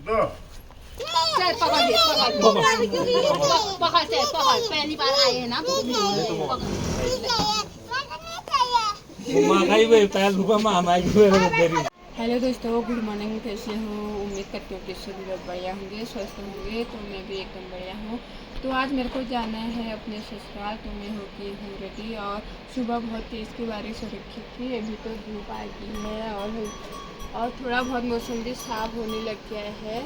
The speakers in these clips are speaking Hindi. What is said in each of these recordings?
लो। चल पकड़ ले पकड़ पकड़ से पकड़ पहली बार आए हैं ना हेलो दोस्तों, गुड मॉर्निंग। कैसे हो? उम्मीद करती हूँ कि सभी लोग बढ़िया होंगे, स्वस्थ होंगे। तो मैं भी एकदम बढ़िया हूँ। तो आज मेरे को जाना है अपने ससुराल, तो मैं होती हूँ रेडी। और सुबह बहुत तेज़ की बारिश हो रखी थी, अभी तो धूप आ गई है और थोड़ा बहुत मौसम भी साफ होने लग गया है।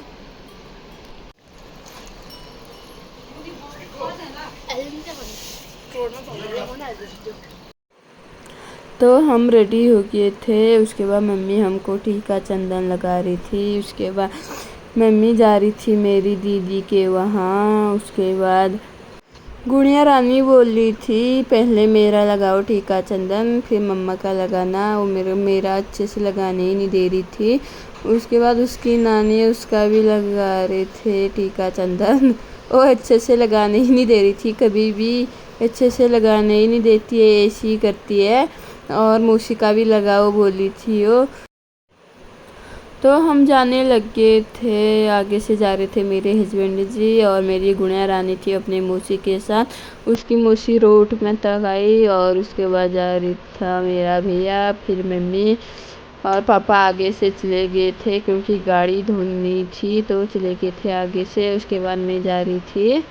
तो हम रेडी हो गए थे। उसके बाद मम्मी हमको टीका चंदन लगा रही थी। उसके बाद मम्मी जा रही थी मेरी दीदी के वहाँ। उसके बाद गुड़िया रानी बोल रही थी पहले मेरा लगाओ टीका चंदन, फिर मम्मा का लगाना। वो मेरा अच्छे से लगाने ही नहीं दे रही थी। उसके बाद उसकी नानी उसका भी लगा रहे थे टीका चंदन। वो अच्छे से लगाने ही नहीं दे रही थी, कभी भी अच्छे से लगाने ही नहीं देती है, ऐसी ही करती है। और मौसी का भी लगाओ बोली थी वो। तो हम जाने लग गए थे, आगे से जा रहे थे मेरे हस्बैंड जी, और मेरी गुड़िया रानी थी अपनी मौसी के साथ। उसकी मौसी रोड में तक आई और उसके बाद जा रही था मेरा भैया, फिर मम्मी और पापा आगे से चले गए थे क्योंकि गाड़ी धोनी थी, तो चले गए थे आगे से। उसके बाद मैं जा रही थी।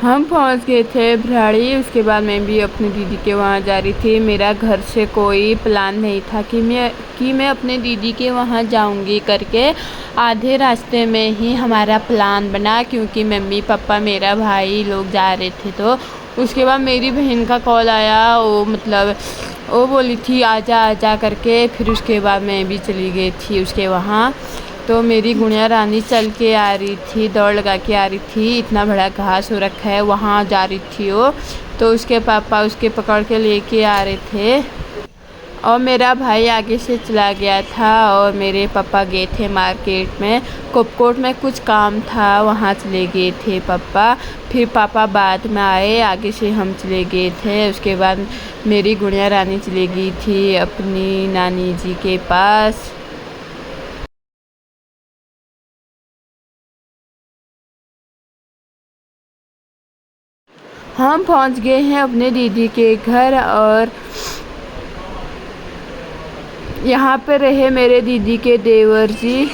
हम पहुंच गए थे भराड़ी। उसके बाद मैं भी अपनी दीदी के वहाँ जा रही थी। मेरा घर से कोई प्लान नहीं था कि मैं अपने दीदी के वहाँ जाऊंगी करके। आधे रास्ते में ही हमारा प्लान बना, क्योंकि मम्मी पापा मेरा भाई लोग जा रहे थे। तो उसके बाद मेरी बहन का कॉल आया, वो बोली थी आजा आजा करके। फिर उसके बाद मैं भी चली गई थी उसके वहाँ। तो मेरी गुड़िया रानी चल के आ रही थी, दौड़ लगा के आ रही थी। इतना बड़ा घास हो रखा है, वहाँ जा रही थी वो। तो उसके पापा उसके पकड़ के लेके आ रहे थे, और मेरा भाई आगे से चला गया था। और मेरे पापा गए थे मार्केट में, कोपकोट में कुछ काम था, वहाँ चले गए थे पापा। फिर पापा बाद में आए, आगे से हम चले गए थे। उसके बाद मेरी गुड़िया रानी चली गई थी अपनी नानी जी के पास। हम पहुंच गए हैं अपने दीदी के घर, और यहाँ पे रहे मेरे दीदी के देवर जी।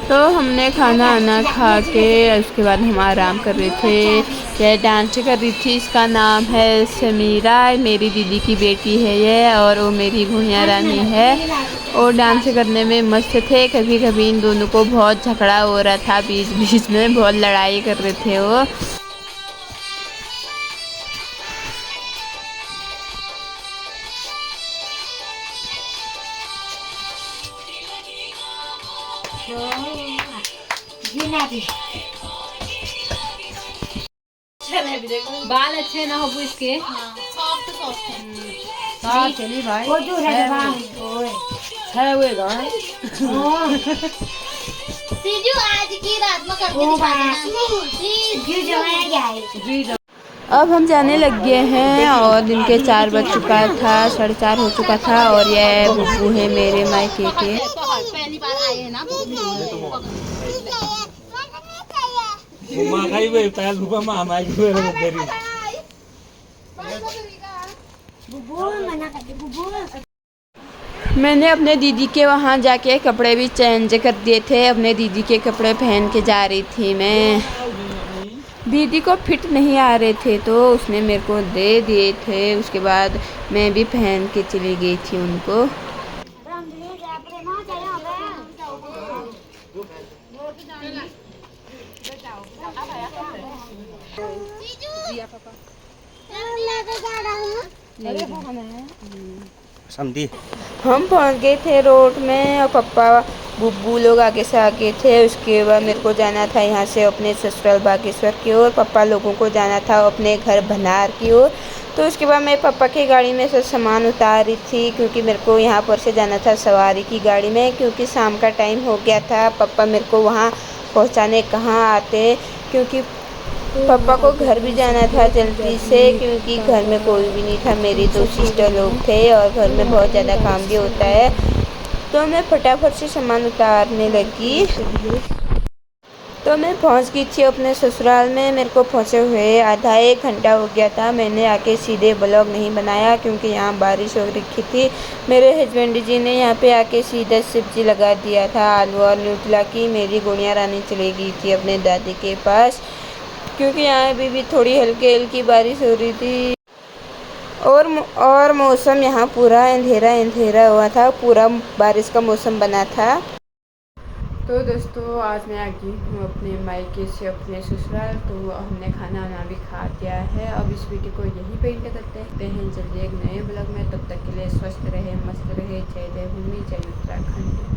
तो हमने खाना आना खा के उसके बाद हम आराम कर रहे थे। यह डांस कर रही थी, इसका नाम है समीरा, मेरी दीदी की बेटी है ये, और वो मेरी गुड़िया रानी है। और डांस करने में मस्त थे। कभी कभी इन दोनों को बहुत झगड़ा हो रहा था, बीच बीच में बहुत लड़ाई कर रहे थे वो। बाल अच्छे ना हो इसके। सॉफ्ट सॉफ्ट है। चली भाई वो जो है सीजू आज की रात में करके दिखा। अब हम जाने लग गए हैं, और दिन के 4 बज चुका था, 4:30 हो चुका था। और ये बुब्बू है मेरे मायके के। पहली बार आए हैं ना। मैंने अपने दीदी के वहाँ जाके कपड़े भी चेंज कर दिए थे। अपने दीदी के कपड़े पहन के जा रही थी मैं। दीदी को फिट नहीं आ रहे थे, तो उसने मेरे को दे दिए थे। उसके बाद मैं भी पहन के चली गई थी उनको। समझी। हम पहुंच गए थे रोड में, और पापा बुब्बू लोग आगे से आगे थे। उसके बाद मेरे को जाना था यहाँ से अपने ससुराल बागेश्वर की ओर। पापा लोगों को जाना था अपने घर भनार की ओर। तो उसके बाद मैं पापा की गाड़ी में सब सामान उतार रही थी, क्योंकि मेरे को यहाँ पर से जाना था सवारी की गाड़ी में, क्योंकि शाम का टाइम हो गया था। पापा मेरे को वहाँ पहुँचाने कहाँ आते, क्योंकि पापा को घर भी जाना था जल्दी से, क्योंकि घर में कोई भी नहीं था। मेरी 2 सिस्टर लोग थे, और घर में बहुत ज़्यादा काम भी होता है। तो मैं फटाफट से सामान उतारने लगी। तो मैं पहुंच गई थी अपने ससुराल में। मेरे को पहुंचे हुए आधा 1 घंटा हो गया था। मैंने आके सीधे ब्लॉग नहीं बनाया, क्योंकि यहाँ बारिश हो रखी थी। मेरे हस्बैंड जी ने यहाँ पे आके सीधा सब्जी लगा दिया था, आलू और न्यूट्ला की। मेरी गुड़िया रानी चली गई थी अपने दादी के पास, क्योंकि यहाँ अभी भी थोड़ी हल्की हल्की बारिश हो रही थी। और मौसम यहाँ पूरा अंधेरा हुआ था, पूरा बारिश का मौसम बना था। तो दोस्तों, आज मैं आ गई हूँ अपने मायके से अपने ससुराल। तो हमने खाना वाना भी खा दिया है। अब इस वीडियो को यहीं पे एंड करते हैं जल्दी एक नए ब्लॉग में। तब तक के लिए स्वस्थ रहे, मस्त रहे। जय देवभूमि, जय उत्तराखंड।